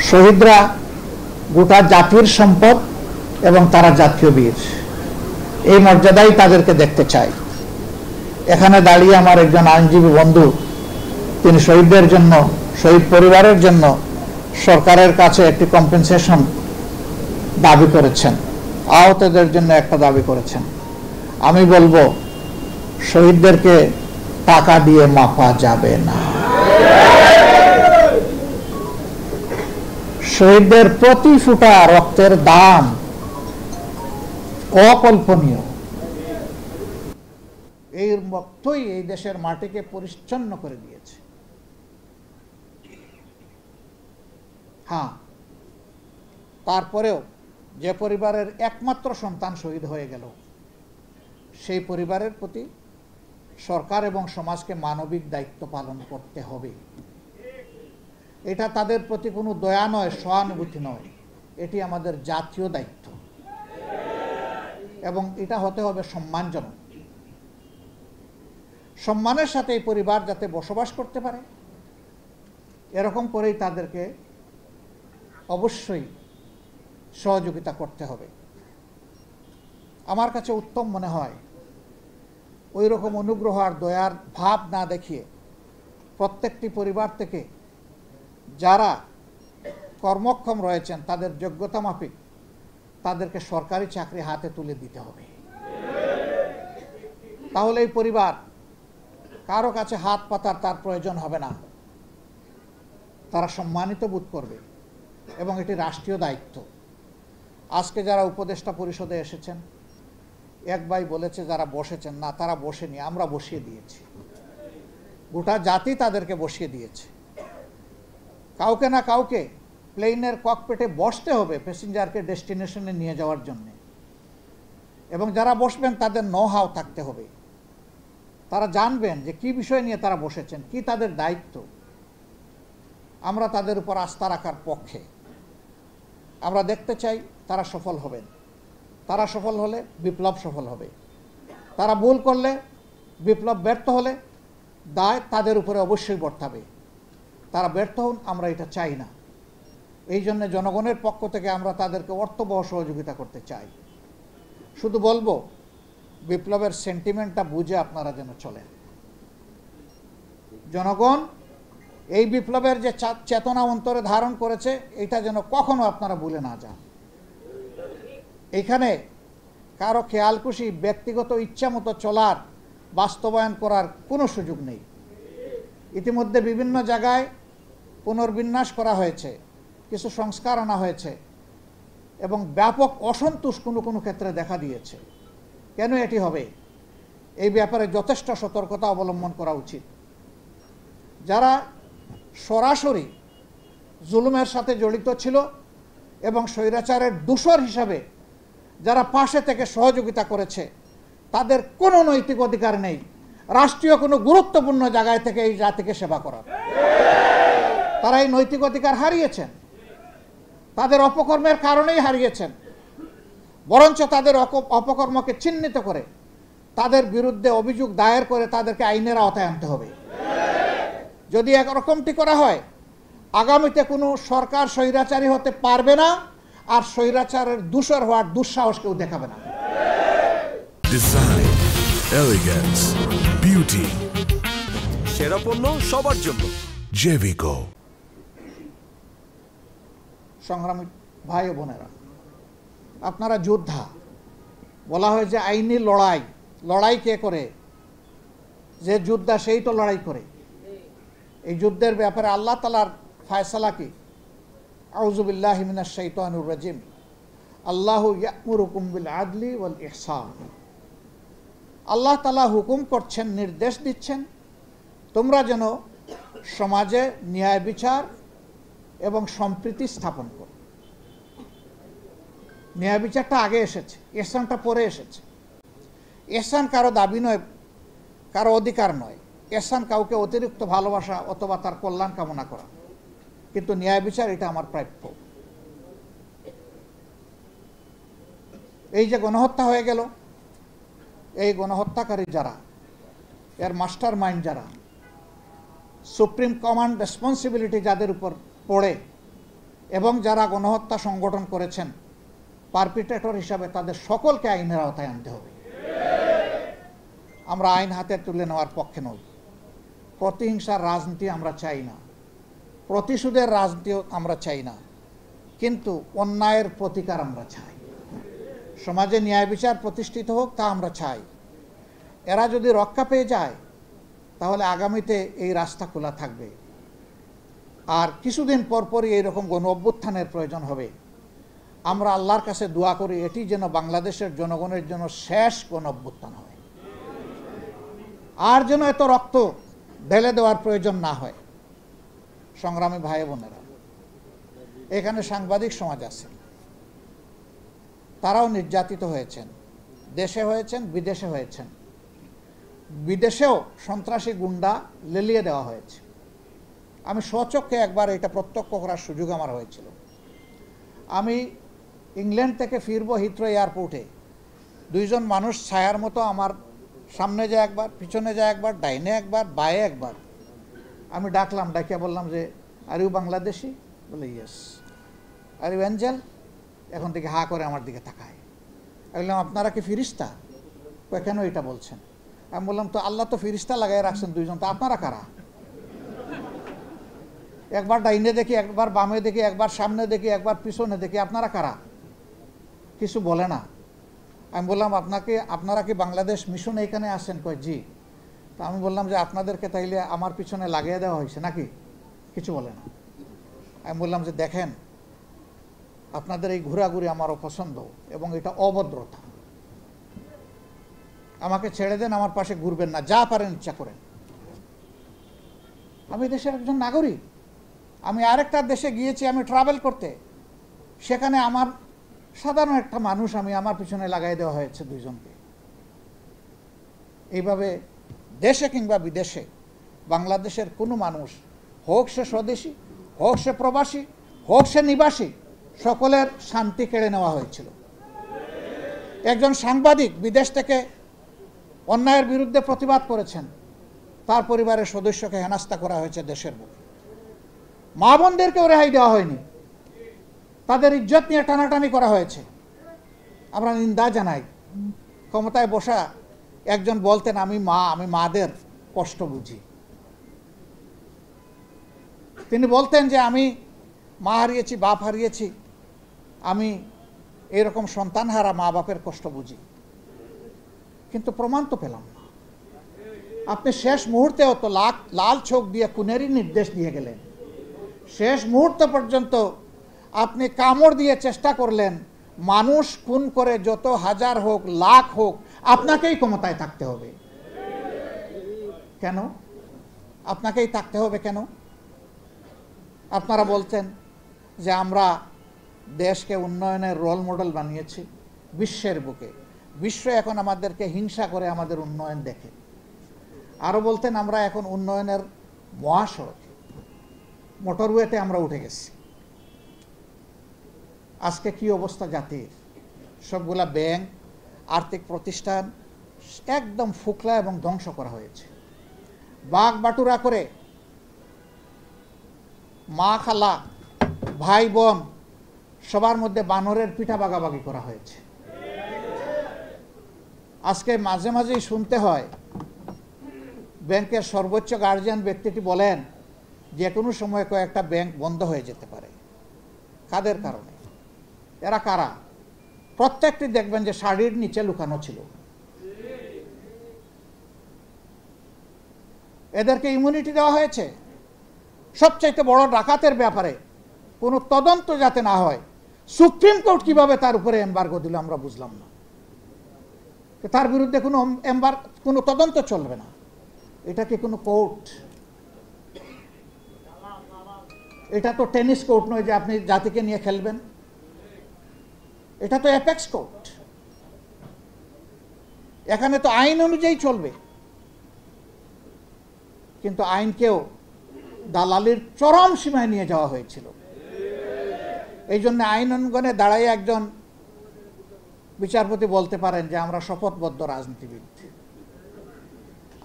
শহীদরা গোটা জাতির সম্পদ এবং তারা জাতীয় বীর, এই মর্যাদাই তাদেরকে দেখতে চাই। এখানে দাঁড়িয়ে আমার একজন আইনজীবী বন্ধু, তিনি শহীদদের জন্য, শহীদ পরিবারের জন্য সরকারের কাছে একটি কম্পেনসেশন দাবি করেছেন, আহতদের জন্য একটা দাবি করেছেন। আমি বলবো শহীদদেরকে টাকা দিয়ে মাপা যাবে না। শহীদদের প্রতি ফোঁটা রক্তের দাম অকল্পনীয়। এই রক্তই এই দেশের মাটিকে পরিচ্ছন্ন করে দিয়েছে। হ্যাঁ, তারপরেও যে পরিবারের একমাত্র সন্তান শহীদ হয়ে গেল, সেই পরিবারের প্রতি সরকার এবং সমাজকে মানবিক দায়িত্ব পালন করতে হবে। এটা তাদের প্রতি কোনো দয়া নয়, সহানুভূতি নয়, এটি আমাদের জাতীয় দায়িত্ব এবং এটা হতে হবে সম্মানজনক। সম্মানের সাথে এই পরিবার যাতে বসবাস করতে পারে, এরকম করেই তাদেরকে অবশ্যই সহযোগিতা করতে হবে। আমার কাছে উত্তম মনে হয় ওই রকম অনুগ্রহ আর দয়ার ভাব না দেখিয়ে প্রত্যেকটি পরিবার থেকে যারা কর্মক্ষম রয়েছেন তাদের যোগ্যতা মাফিক তাদেরকে সরকারি চাকরি হাতে তুলে দিতে হবে। তাহলে এই পরিবার কারো কাছে হাত পাতার তার প্রয়োজন হবে না, তারা সম্মানিত বোধ করবে এবং এটি রাষ্ট্রীয় দায়িত্ব। আজকে যারা উপদেষ্টা পরিষদে এসেছেন, এক ভাই বলেছে যারা বসেছেন, না তারা বসেনি, আমরা বসিয়ে দিয়েছি, গোটা জাতি তাদেরকে বসিয়ে দিয়েছে। কাউকে না কাউকে প্লেনের ককপিটে বসতে হবে প্যাসেঞ্জারকে ডেস্টিনেশনে নিয়ে যাওয়ার জন্য, এবং যারা বসবেন তাদের নো হাউ থাকতে হবে, তারা জানবেন যে কি বিষয় নিয়ে তারা বসেছেন, কি তাদের দায়িত্ব। আমরা তাদের উপর আস্থা রাখার পক্ষে। আমরা দেখতে চাই তারা সফল হবেন। তারা সফল হলে বিপ্লব সফল হবে। তারা ভুল করলে, বিপ্লব ব্যর্থ হলে দায় তাদের উপরে অবশ্যই বর্তাবে। তারা ব্যর্থ হন, আমরা এটা চাই না। এই জন্য জনগণের পক্ষ থেকে আমরা তাদেরকে অর্থবহ সহযোগিতা করতে চাই। শুধু বলবো বিপ্লবের সেন্টিমেন্টটা বুঝে আপনারা যেন চলেন। জনগণ এই বিপ্লবের যে চেতনা অন্তরে ধারণ করেছে, এটা যেন কখনো আপনারা ভুলে না যান। এখানে কারো খেয়ালখুশি ব্যক্তিগত ইচ্ছা মতো চলার, বাস্তবায়ন করার কোনো সুযোগ নেই। ইতিমধ্যে বিভিন্ন জায়গায় পুনর্বিন্যাস করা হয়েছে, কিছু সংস্কার আনা হয়েছে এবং ব্যাপক অসন্তোষ কোনো কোনো ক্ষেত্রে দেখা দিয়েছে। কেন এটি হবে? এই ব্যাপারে যথেষ্ট সতর্কতা অবলম্বন করা উচিত। যারা সরাসরি জুলুমের সাথে জড়িত ছিল এবং স্বৈরাচারের দূষর হিসাবে যারা পাশে থেকে সহযোগিতা করেছে, তাদের কোনো নৈতিক অধিকার নেই রাষ্ট্রীয় কোনো গুরুত্বপূর্ণ জায়গায় থেকে এই জাতিকে সেবা করার। তারা এই নৈতিক অধিকার হারিয়েছেন, তাদের অপকর্মের কারণেই হারিয়েছেন। বরঞ্চ তাদের অপকর্মকে চিহ্নিত করে তাদের বিরুদ্ধে অভিযোগ দায়ের করে তাদেরকে আইনের আওতায় আনতে হবে। যদি একরকমটি করা হয়, আগামীতে কোনো সরকার স্বৈরাচারী হতে পারবে না, আর স্বৈরাচারের দূষর হওয়ার দুঃসাহস কেউ দেখাবে না। ডিজাইন, এলিগেন্স, বিউটি, সেরা পণ্য সবার জন্য জেভিকো। সংগ্রামী ভাই ও বোনেরা, আপনারা যোদ্ধা। বলা হয় যে আইনি লড়াই, লড়াই কে করে? যে যোদ্ধা সেই তো লড়াই করে। এই যুদ্ধের ব্যাপারে আল্লাহ তাআলার ফায়সালা কি? আউযু বিল্লাহি মিনাশ শাইতানির রাজিম। আল্লাহু ইয়া'মুরুকুম বিল আদলি ওয়াল ইহসান। আল্লাহ তাআলা হুকুম করছেন, নির্দেশ দিচ্ছেন, তোমরা যেন সমাজে ন্যায় বিচার এবং সম্প্রীতি স্থাপন করো। ন্যায় বিচারটা আগে এসেছে, ইহসানটা পরে এসেছে। ইহসান কারো দাবি নয়, কারো অধিকার নয়। ইহসান কাউকে অতিরিক্ত ভালোবাসা অথবা তার কল্যাণ কামনা করা, কিন্তু ন্যায় বিচার এটা আমার প্রাপ্য। এই যে গণহত্যা হয়ে গেল, এই গণহত্যাকারী যারা, এর মাস্টার মাইন্ড যারা, সুপ্রিম কমান্ড রেসপন্সিবিলিটি যাদের উপর পড়ে, এবং যারা গণহত্যা সংগঠন করেছেন পারপিট্রেটর হিসাবে তাদের সকলকে আইনের আওতায় আনতে হবে। আমরা আইন হাতে তুলে নেওয়ার পক্ষে নই। প্রতিহিংসার রাজনীতি আমরা চাই না, প্রতিশোধের রাজনীতিও আমরা চাই না, কিন্তু অন্যায়ের প্রতিকার আমরা চাই। সমাজে ন্যায় বিচার প্রতিষ্ঠিত হোক, তা আমরা চাই। এরা যদি রক্ষা পেয়ে যায় তাহলে আগামীতে এই রাস্তা খোলা থাকবে। আর কিছুদিন পরপরই এইরকম গণ অভ্যুত্থানের প্রয়োজন হবে। আমরা আল্লাহর কাছে দোয়া করি এটি যেন বাংলাদেশের জনগণের জন্য শেষ গণ অভ্যুত্থান হয়, আর যেন এত রক্ত ঢেলে দেওয়ার প্রয়োজন না হয়। সংগ্রামী ভাই বোনেরা, এখানে সাংবাদিক সমাজ আছে, তারাও নির্যাতিত হয়েছেন, দেশে হয়েছেন, বিদেশে হয়েছেন। বিদেশেও সন্ত্রাসী গুন্ডা লেলিয়ে দেওয়া হয়েছে। আমি স্বচক্ষে একবার এটা প্রত্যক্ষ করার সুযোগ আমার হয়েছিল। আমি ইংল্যান্ড থেকে ফিরবো হিথ্রো এয়ারপোর্টে, দুইজন মানুষ ছায়ার মতো আমার সামনে যায় একবার, পিছনে যায় একবার, ডাইনে একবার, বায়ে একবার। আমি ডাকলাম, ডাকিয়া বললাম যে আর ইউ বাংলাদেশি? বলে ইয়েস। Are you Angel? এখন থেকে হা করে আমার দিকে তাকায়। আমি বললাম আপনারা কি ফিরিস্তা? কেন এটা বলছেন? আমি বললাম তো আল্লাহ তো ফিরিস্তা লাগাই রাখছেন দুইজন, তো আপনারা কারা? একবার ডাইনে দেখি, একবার বামে দেখি, একবার সামনে দেখি, একবার পিছনে দেখি, আপনারা কারা? কিছু বলে না। আমি বললাম আপনারা কি বাংলাদেশ মিশনে এখানে আসেন? কয় জি। তা আমি বললাম যে আপনাদেরকে তাইলে আমার পিছনে লাগিয়ে দেওয়া হয়েছে নাকি? কিছু বলে না। আমি বললাম যে দেখেন, আপনাদের এই ঘোরাঘুরি আমারও পছন্দ এবং এটা অভদ্রতা। আমাকে ছেড়ে দেন, আমার পাশে ঘুরবেন না, যা পারেন ইচ্ছা করেন। আমি দেশের একজন নাগরিক। আমি আরেকটা দেশে গিয়েছি আমি ট্রাভেল করতে, সেখানে আমার সাধারণ একটা মানুষ আমার পিছনে লাগাই দেওয়া হয়েছে দুইজনকে। এইভাবে দেশে কিংবা বিদেশে বাংলাদেশের কোনো মানুষ, হোক সে স্বদেশী, হোক সে প্রবাসী, হোক সে নিবাসী, সকলের শান্তি কেড়ে নেওয়া হয়েছিল। একজন সাংবাদিক বিদেশ থেকে অন্যায়ের বিরুদ্ধে প্রতিবাদ করেছেন, তার পরিবারের সদস্যকে হেনস্থা করা হয়েছে দেশের বুকে। মা বোনদেরকেও রেহাই দেওয়া হয়নি, তাদের ইজ্জত নিয়ে টানাটানি করা হয়েছে। আমরা নিন্দা জানাই। ক্ষমতায় বসা একজন বলতেন আমি মাদের কষ্ট বুঝি। তিনি বলতেন যে আমি মা হারিয়েছি, বাপ হারিয়েছি, আমি এরকম সন্তান হারা মা বাপের কষ্ট বুঝি। কিন্তু প্রমাণ তো পেলাম না। আপনি শেষ মুহূর্তেও তো লাল চোখ দিয়ে খুনেরই নির্দেশ দিয়ে গেলেন। শেষ মুহূর্ত পর্যন্ত আপনি কামড় দিয়ে চেষ্টা করলেন মানুষ খুন করে যত হাজার হোক, লাখ হোক, আপনাকেই ক্ষমতায় থাকতে হবে। কেন আপনাকেই থাকতে হবে? কেন? আপনারা বলতেন যে আমরা দেশকে উন্নয়নের রোল মডেল বানিয়েছি বিশ্বের বুকে, বিশ্ব এখন আমাদেরকে হিংসা করে আমাদের উন্নয়ন দেখে। আরও বলতেন আমরা এখন উন্নয়নের মহাসড়কে, মোটরওয়েতে আমরা উঠে গেছি। আজকে কি অবস্থা জাতির? সবগুলা ব্যাংক, আর্থিক প্রতিষ্ঠান একদম ফুকলা এবং ধ্বংস করা হয়েছে। বাঘ বাটুরা করে মা খালা ভাই বোন সবার মধ্যে বানরের পিঠা ভাগাভাগি করা হয়েছে। আজকে মাঝে মাঝেই শুনতে হয় ব্যাংকের সর্বোচ্চ গার্জিয়ান ব্যক্তিটি বলেন যে কোনো সময় কয়েকটা ব্যাংক বন্ধ হয়ে যেতে পারে। কাদের কারণে? এরা কারা? প্রত্যেকটি দেখবেন যে শাড়ির নিচে লুকানো ছিল। এদেরকে ইমিউনিটি দেওয়া হয়েছে। সবচাইতে বড় ডাকাতের ব্যাপারে কোনো তদন্ত যাতে না হয়, সুপ্রিম কোর্ট কিভাবে তার উপরে এমবার্গো দিল আমরা বুঝলাম না। তার বিরুদ্ধে কোনো তদন্ত চলবে না। এটা কি কোনো কোর্ট? এটা তো টেনিস কোর্ট নয় যে আপনি জাতিকে নিয়ে খেলবেন। এটা তো অ্যাপেক্স কোর্ট। এখানে তো আইন অনুযায়ী চলবে, কিন্তু আইনকেও দালালির চরম সীমায় নিয়ে যাওয়া হয়েছিল। এই জন্য আইন অঙ্গনে দাঁড়াই একজন বিচারপতি বলতে পারেন যে আমরা শপথবদ্ধ রাজনীতিবিদ।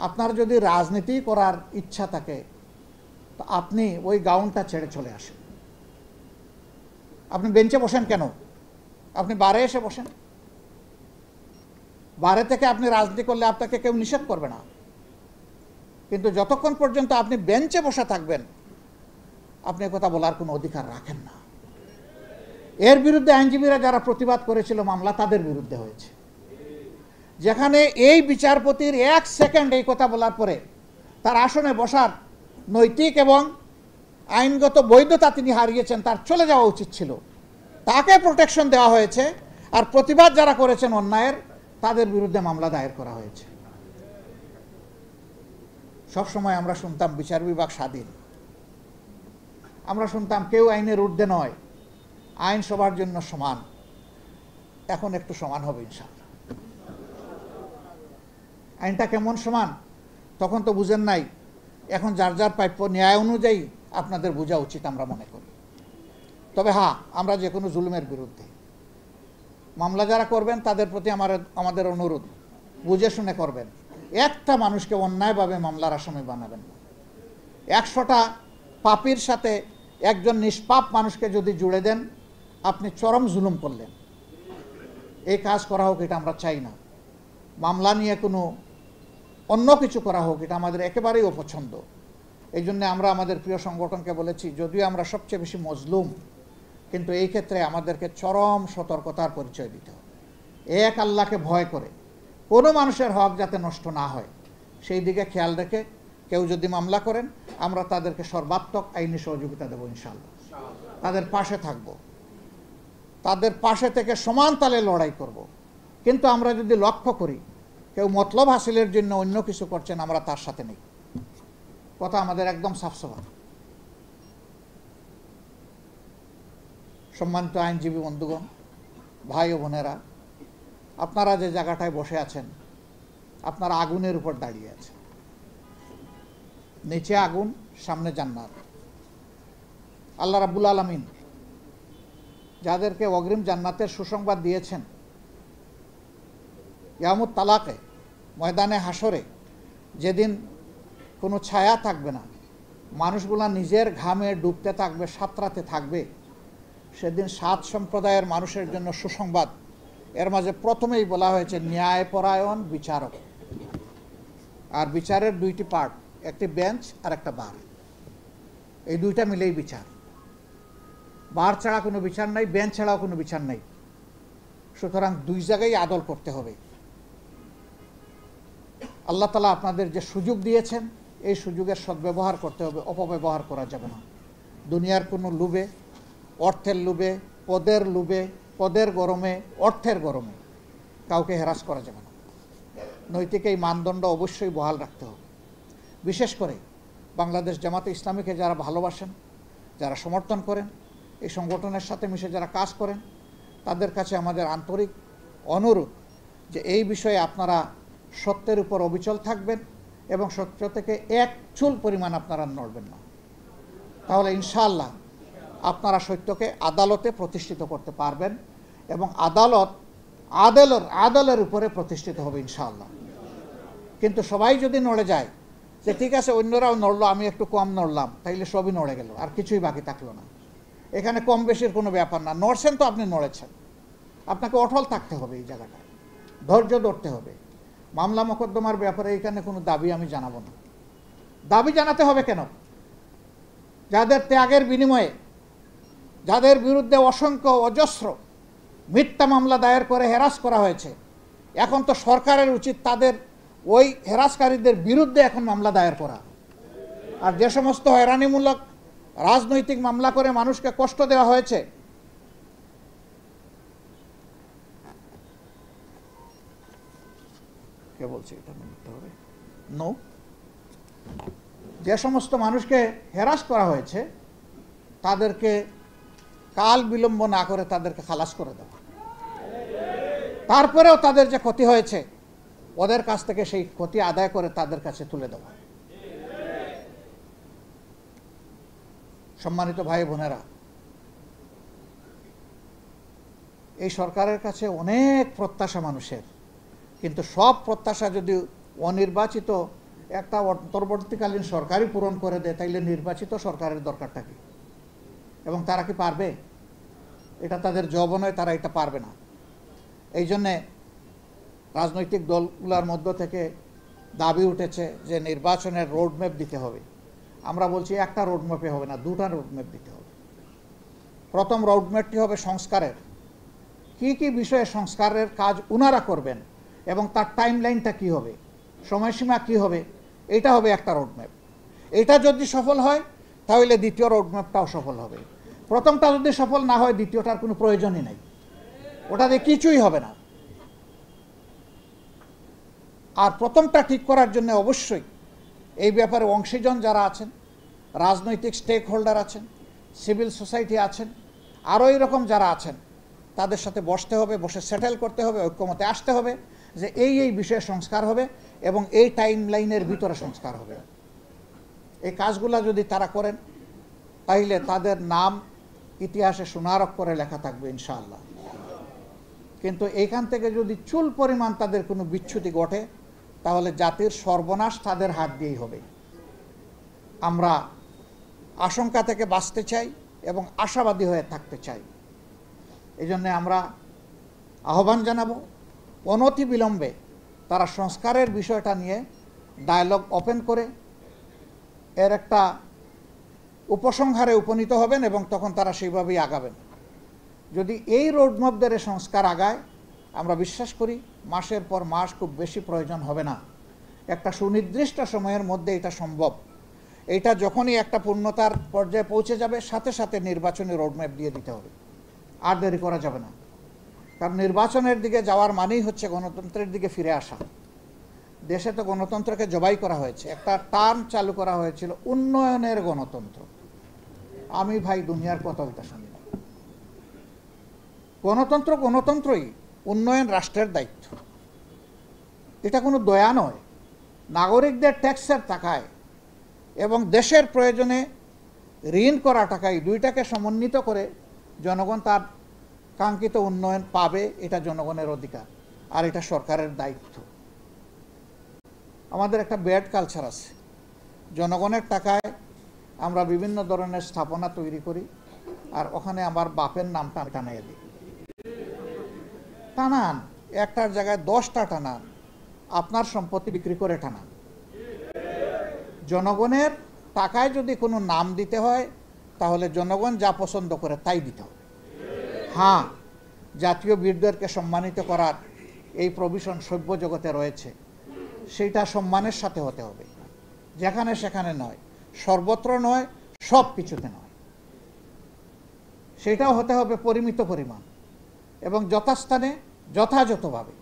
আপনার যদি রাজনীতি করার ইচ্ছা থাকে তো আপনি ওই গাউনটা ছেড়ে চলে আসেন। আপনি বেঞ্চে বসেন কেন? আপনি বারে এসে বসেন। বারে থেকে আপনি রাজনীতি করলে আপনাকে কেউ নিষেধ করবে না, কিন্তু যতক্ষণ পর্যন্ত আপনি বেঞ্চে বসে থাকবেন আপনি কথা বলার কোনো অধিকার রাখেন না। এর বিরুদ্ধে আইনজীবীরা যারা প্রতিবাদ করেছিল মামলা তাদের বিরুদ্ধে হয়েছে, যেখানে এই বিচারপতির 1 সেকেন্ড এই কথা বলার পরে তার আসনে বসার নৈতিক এবং আইনগত বৈধতা তিনি হারিয়েছেন, তার চলে যাওয়া উচিত ছিল। তাকে প্রোটেকশন দেওয়া হয়েছে, আর প্রতিবাদ যারা করেছেন অন্যায়ের তাদের বিরুদ্ধে মামলা দায়ের করা হয়েছে। সবসময় আমরা শুনতাম বিচার বিভাগ স্বাধীন, আমরা শুনতাম কেউ আইনের ঊর্ধ্বে নয়, আইন সবার জন্য সমান। এখন একটু সমান হবে ইনশাআল্লাহ। আইনটা কেমন সমান তখন তো বুঝেন নাই, এখন যার যার প্রাপ্য ন্যায় অনুযায়ী আপনাদের বোঝা উচিত আমরা মনে করি। তবে হ্যাঁ, আমরা যে কোনো জুলুমের বিরুদ্ধে। মামলা যারা করবেন তাদের প্রতি আমাদের অনুরোধ, বুঝে শুনে করবেন। একটা মানুষকে অন্যায়ভাবে মামলার আসামি বানাবেন না। 100টা পাপীর সাথে একজন নিষ্পাপ মানুষকে যদি জুড়ে দেন আপনি চরম জুলুম করলেন। এই কাজ করা হোক এটা আমরা চাই না। মামলা নিয়ে কোনো অন্য কিছু করা হোক এটা আমাদের একেবারেই অপছন্দ। এই জন্য আমরা আমাদের প্রিয় সংগঠনকে বলেছি, যদিও আমরা সবচেয়ে বেশি মজলুম, কিন্তু এই ক্ষেত্রে আমাদেরকে চরম সতর্কতার পরিচয় দিতে হবে। এক আল্লাহকে ভয় করে কোনো মানুষের হক যাতে নষ্ট না হয় সেই দিকে খেয়াল রেখে কেউ যদি মামলা করেন আমরা তাদেরকে সর্বাত্মক আইনি সহযোগিতা দেবো ইনশাআল্লাহ। তাদের পাশে থাকব, তাদের পাশে থেকে সমান তালে লড়াই করব। কিন্তু আমরা যদি লক্ষ্য করি কেউ মতলব হাসিলের জন্য অন্য কিছু করছেন, আমরা তার সাথে নেই। কথা আমাদের একদম সাফসফা। সম্মানিত আইনজীবী বন্ধুগণ, ভাই ও বোনেরা, আপনারা যে জায়গাটায় বসে আছেন আপনারা আগুনের উপর দাঁড়িয়ে আছেন। নিচে আগুন, সামনে জান্নাত। আল্লাহ রাব্বুল আলামিন যাদেরকে অগ্রিম জান্নাতের সুসংবাদ দিয়েছেন, ইয়ামুত তালাকে, ময়দানে হাসরে যেদিন কোনো ছায়া থাকবে না, মানুষগুলা নিজের ঘামে ডুবতে থাকবে, সাঁতরাতে থাকবে, সেদিন 7 সম্প্রদায়ের মানুষের জন্য সুসংবাদ। এর মাঝে প্রথমেই বলা হয়েছে ন্যায়পরায়ণ বিচারক। আর বিচারের 2টি পার্ট, একটি বেঞ্চ আর একটা বার। এই 2টা মিলেই বিচার। বার ছাড়া কোনো বিচার নাই, বেঞ্চ ছাড়াও কোনো বিচার নাই। সুতরাং 2 জায়গায় আদল করতে হবে। আল্লাহ তাআলা আপনাদের যে সুযোগ দিয়েছেন এই সুযোগের সদ্ব্যবহার করতে হবে, অপব্যবহার করা যাবে না। দুনিয়ার কোনো লোভে, অর্থের লোভে, পদের লোভে, পদের গরমে, অর্থের গরমে কাউকে হ্যারাস করা যাবে না। নৈতিক এই মানদণ্ড অবশ্যই বহাল রাখতে হবে। বিশেষ করে বাংলাদেশ জামাতে ইসলামীকে যারা ভালোবাসেন, যারা সমর্থন করেন, এই সংগঠনের সাথে মিশে যারা কাজ করেন, তাদের কাছে আমাদের আন্তরিক অনুরোধ যে এই বিষয়ে আপনারা সত্যের উপর অবিচল থাকবেন এবং সত্য থেকে এক চুল পরিমাণ আপনারা নড়বেন না। তাহলে ইনশাআল্লাহ আপনারা সত্যকে আদালতে প্রতিষ্ঠিত করতে পারবেন এবং আদালত আদলের উপরে প্রতিষ্ঠিত হবে ইনশাআল্লাহ। কিন্তু সবাই যদি নড়ে যায় যে ঠিক আছে অন্যরাও নড়লো, আমি একটু কম নড়লাম, তাইলে সবই নড়ে গেল, আর কিছুই বাকি থাকলো না। এখানে কম বেশির কোনো ব্যাপার না। নড়ছেন তো আপনি নড়েছেন, আপনাকে অটল থাকতে হবে, এই জায়গাটায় ধৈর্য ধরতে হবে। মামলা মোকদ্দমার ব্যাপারে এখানে কোনো দাবি আমি জানাবো না। দাবি জানাতে হবে কেন? যাদের ত্যাগের বিনিময়ে, যাদের বিরুদ্ধে অসংখ্য অজস্র মিথ্যা মামলা দায়ের করে হ্যারাস করা হয়েছে, এখন তো সরকারের উচিত তাদের ওই হ্যারাসকারীদের বিরুদ্ধে এখন মামলা দায়ের করা। আর যে সমস্ত হয়রানিমূলক রাজনৈতিক মামলা করে মানুষকে কষ্ট দেওয়া হয়েছে, কে বলছে এটা নিতে হবে? নো, যে সমস্ত মানুষকে হ্যারাস করা হয়েছে তাদেরকে কাল বিলম্ব না করে তাদেরকে খালাস করে দেওয়া। তারপরেও তাদের যে ক্ষতি হয়েছে ওদের কাছ থেকে সেই ক্ষতি আদায় করে তাদের কাছে তুলে দেওয়া। সম্মানিত ভাই বোনেরা, এই সরকারের কাছে অনেক প্রত্যাশা মানুষের, কিন্তু সব প্রত্যাশা যদি অনির্বাচিত একটা অন্তর্বর্তীকালীন সরকারই পূরণ করে দেয় তাইলে নির্বাচিত সরকারের দরকারটা কি? এবং তারা কি পারবে? এটা তাদের যৌবনে তারা এটা পারবে না। এই জন্যে রাজনৈতিক দলগুলোর মধ্য থেকে দাবি উঠেছে যে নির্বাচনের রোডম্যাপ দিতে হবে। আমরা বলছি একটা রোডম্যাপে হবে না, দুটা রোডম্যাপ দিতে হবে। প্রথম রোডম্যাপটি হবে সংস্কারের, কি কি বিষয়ে সংস্কারের কাজ উনারা করবেন এবং তার টাইমলাইনটা কি হবে, সময়সীমা কি হবে, এটা হবে একটা রোডম্যাপ। এটা যদি সফল হয় তাহলে দ্বিতীয় রোডম্যাপটাও সফল হবে। প্রথমটা যদি সফল না হয় দ্বিতীয়টার কোনো প্রয়োজনই নেই, ওটাতে কিছুই হবে না। আর প্রথমটা ঠিক করার জন্য অবশ্যই এই ব্যাপারে অংশীজন যারা আছেন, রাজনৈতিক স্টেক হোল্ডার আছেন, সিভিল সোসাইটি আছেন, আরও এইরকম যারা আছেন, তাদের সাথে বসতে হবে, বসে সেটেল করতে হবে, ঐক্যমতে আসতে হবে যে এই বিষয়ে সংস্কার হবে এবং এই টাইম লাইনের ভিতরে সংস্কার হবে। এই কাজগুলা যদি তারা করেন তাহলে তাদের নাম ইতিহাসে সোনার অক্ষরে লেখা থাকবে ইনশাআল্লাহ। কিন্তু এইখান থেকে যদি চুল পরিমাণ তাদের কোনো বিচ্যুতি ঘটে তাহলে জাতির সর্বনাশ তাদের হাত দিয়েই হবে। আমরা আশঙ্কা থেকে বাঁচতে চাই এবং আশাবাদী হয়ে থাকতে চাই। এই জন্যে আমরা আহ্বান জানাবো অনতি বিলম্বে তারা সংস্কারের বিষয়টা নিয়ে ডায়ালগ ওপেন করে এর একটা উপসংহারে উপনীত হবেন এবং তখন তারা সেইভাবেই আগাবেন। যদি এই রোডম্যাপ ধরে সংস্কার আগায়, আমরা বিশ্বাস করি মাসের পর মাস খুব বেশি প্রয়োজন হবে না, একটা সুনির্দিষ্ট সময়ের মধ্যে এটা সম্ভব। এইটা যখনই একটা পূর্ণতার পর্যায়ে পৌঁছে যাবে সাথে সাথে নির্বাচনী রোডম্যাপ দিয়ে দিতে হবে, আর দেরি করা যাবে না। কারণ নির্বাচনের দিকে যাওয়ার মানেই হচ্ছে গণতন্ত্রের দিকে ফিরে আসা। দেশে তো গণতন্ত্রকে জবাই করা হয়েছে, একটা টার্ম চালু করা হয়েছিল উন্নয়নের গণতন্ত্র। আমি ভাই দুনিয়ার কথা ওইটা শুনি না। গণতন্ত্র গণতন্ত্রই, উন্নয়ন রাষ্ট্রের দায়িত্ব, এটা কোনো দয়া নয়। নাগরিকদের ট্যাক্সের টাকায় এবং দেশের প্রয়োজনে ঋণ করা টাকায় দুইটাকে সমন্বিত করে জনগণ তার কাঙ্ক্ষিত উন্নয়ন পাবে, এটা জনগণের অধিকার আর এটা সরকারের দায়িত্ব। আমাদের একটা ব্যাড কালচার আছে, জনগণের টাকায় আমরা বিভিন্ন ধরনের স্থাপনা তৈরি করি আর ওখানে আমার বাপের নামটা টানিয়ে দিই। টানান, একটার জায়গায় 10টা টানান, আপনার সম্পত্তি বিক্রি করে টানান। জনগণের টাকায় যদি কোনো নাম দিতে হয় তাহলে জনগণ যা পছন্দ করে তাই দিতে হবে। হ্যাঁ, জাতীয় বীরদেরকে সম্মানিত করার এই প্রভিশন সভ্য জগতে রয়েছে, সেইটা সম্মানের সাথে হতে হবে, যেখানে সেখানে নয়, সর্বত্র নয়, সব কিছুতে নয়। সেটাও হতে হবে পরিমিত পরিমাণ এবং যথাস্থানে যথাযথভাবে।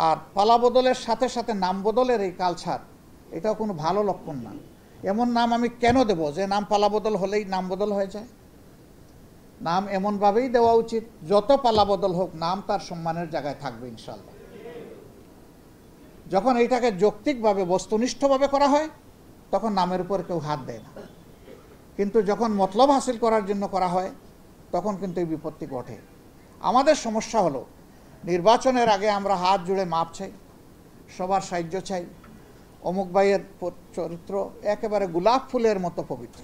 আর পালা বদলের সাথে সাথে নাম বদলের এই কালচার, এটাও কোনো ভালো লক্ষণ না। এমন নাম আমি কেন দেব যে নাম পালা বদল হলেই নাম বদল হয়ে যায়? নাম এমনভাবেই দেওয়া উচিত যত পালা বদল হোক নাম তার সম্মানের জায়গায় থাকবে ইনশাল্লাহ। যখন এইটাকে যৌক্তিকভাবে বস্তুনিষ্ঠভাবে করা হয় তখন নামের উপর কেউ হাত দেয় না, কিন্তু যখন মতলব হাসিল করার জন্য করা হয় তখন কিন্তু এই বিপত্তি ঘটে। আমাদের সমস্যা হলো নির্বাচনের আগে আমরা হাত জুড়ে মাপ চাই, সবার সাহায্য চাই, অমুক ভাইয়ের চরিত্র একেবারে গোলাপ ফুলের মতো পবিত্র,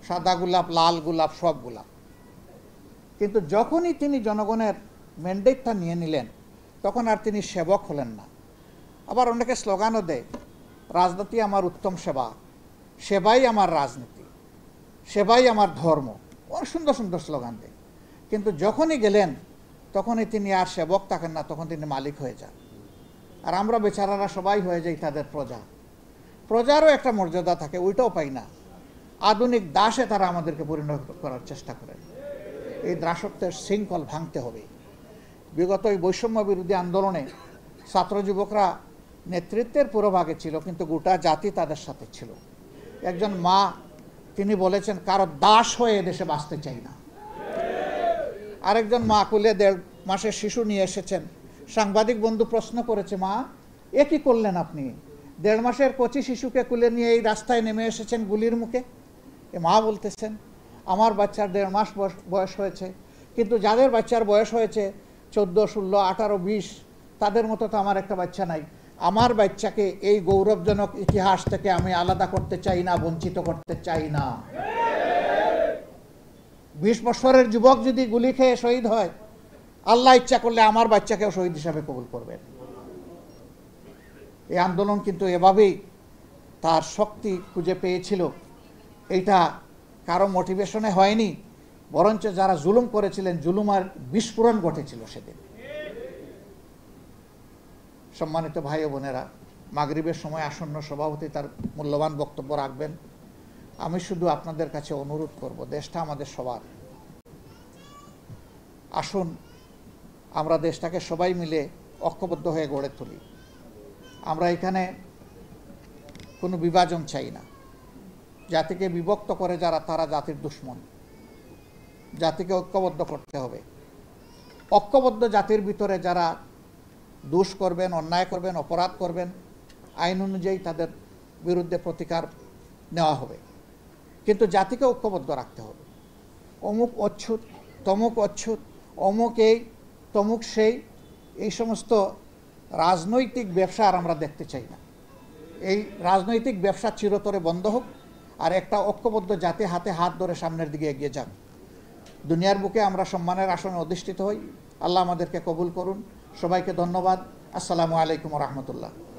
সাদা গোলাপ, লাল গোলাপ, সব গোলাপ। কিন্তু যখনই তিনি জনগণের ম্যান্ডেটটা নিয়ে নিলেন তখন আর তিনি সেবক হলেন না। আবার অনেকে স্লোগানও দেয়, রাজনীতি আমার উত্তম সেবা, সেবাই আমার রাজনীতি, সেবাই আমার ধর্ম, অনেক সুন্দর সুন্দর স্লোগান দেয়। কিন্তু যখনই গেলেন তখনই তিনি আর সেবক থাকেন না, তখন তিনি মালিক হয়ে যান। আর আমরা বেচারারা সবাই হয়ে যাই তাদের প্রজা। প্রজারও একটা মর্যাদা থাকে, ওইটাও পাই না। আধুনিক দাসে তারা আমাদেরকে পরিণত করার চেষ্টা করেন। এই দাসত্বের শৃঙ্খল ভাঙতে হবে। বিগত এই বৈষম্য বিরোধী আন্দোলনে ছাত্র যুবকরা নেতৃত্বের পুরোভাগে ছিল, কিন্তু গোটা জাতি তাদের সাথে ছিল। একজন মা তিনি বলেছেন, কারো দাস হয়ে দেশে বাঁচতে চাই না। আরেকজন মা কুলে 1.5 মাসের শিশু নিয়ে এসেছেন। সাংবাদিক বন্ধু প্রশ্ন করেছে, মা এ কি করলেন আপনি? 1.5 মাসের কচি শিশুকে কুলে নিয়ে এই রাস্তায় নেমে এসেছেন গুলির মুখে। এ মা বলতেছেন, আমার বাচ্চার 1.5 মাস বয়স হয়েছে, কিন্তু যাদের বাচ্চার বয়স হয়েছে 14, 16, 18, 20, তাদের মতো তো আমার একটা বাচ্চা নাই। আমার বাচ্চাকে এই গৌরবজনক ইতিহাস থেকে আমি আলাদা করতে চাই না, বঞ্চিত করতে চাই না। 20 বছরের যুবক যদি গুলি খেয়ে শহীদ হয়, আল্লাহ ইচ্ছা করলে আমার বাচ্চাকেও শহীদ হিসাবে কবুল করবেন। এই আন্দোলন কিন্তু এভাবেই তার শক্তি খুঁজে পেয়েছিল। এটা কারো মোটিভেশনে হয়নি, বরঞ্চ যারা জুলুম করেছিলেন জুলুমার বিস্ফোরণ ঘটেছিল সেদিন। সম্মানিত ভাই ও বোনেরা, মাগরিবের সময় আসন্ন, সভাপতি তার মূল্যবান বক্তব্য রাখবেন। আমি শুধু আপনাদের কাছে অনুরোধ করব, দেশটা আমাদের সবার। আসুন আমরা দেশটাকে সবাই মিলে ঐক্যবদ্ধ হয়ে গড়ে তুলি। আমরা এখানে কোনো বিভাজন চাই না। জাতিকে বিভক্ত করে যারা, তারা জাতির দুশ্মন। জাতিকে ঐক্যবদ্ধ করতে হবে। ঐক্যবদ্ধ জাতির ভিতরে যারা দোষ করবেন, অন্যায় করবেন, অপরাধ করবেন, আইন অনুযায়ী তাদের বিরুদ্ধে প্রতিকার নেওয়া হবে। কিন্তু জাতিকে ঐক্যবদ্ধ রাখতে হবে। অমুক অচ্ছুত, তমুক অচ্ছুত, অমুক এই, তমুক সেই, এই সমস্ত রাজনৈতিক ব্যবসা আর আমরা দেখতে চাই না। এই রাজনৈতিক ব্যবসা চিরতরে বন্ধ হোক, আর একটা ঐক্যবদ্ধ জাতি হাতে হাত ধরে সামনের দিকে এগিয়ে যাক। দুনিয়ার বুকে আমরা সম্মানের আসনে অধিষ্ঠিত হই। আল্লাহ আমাদেরকে কবুল করুন। সবাইকে ধন্যবাদ। আসসালামু আলাইকুম ওয়া রাহমাতুল্লাহ।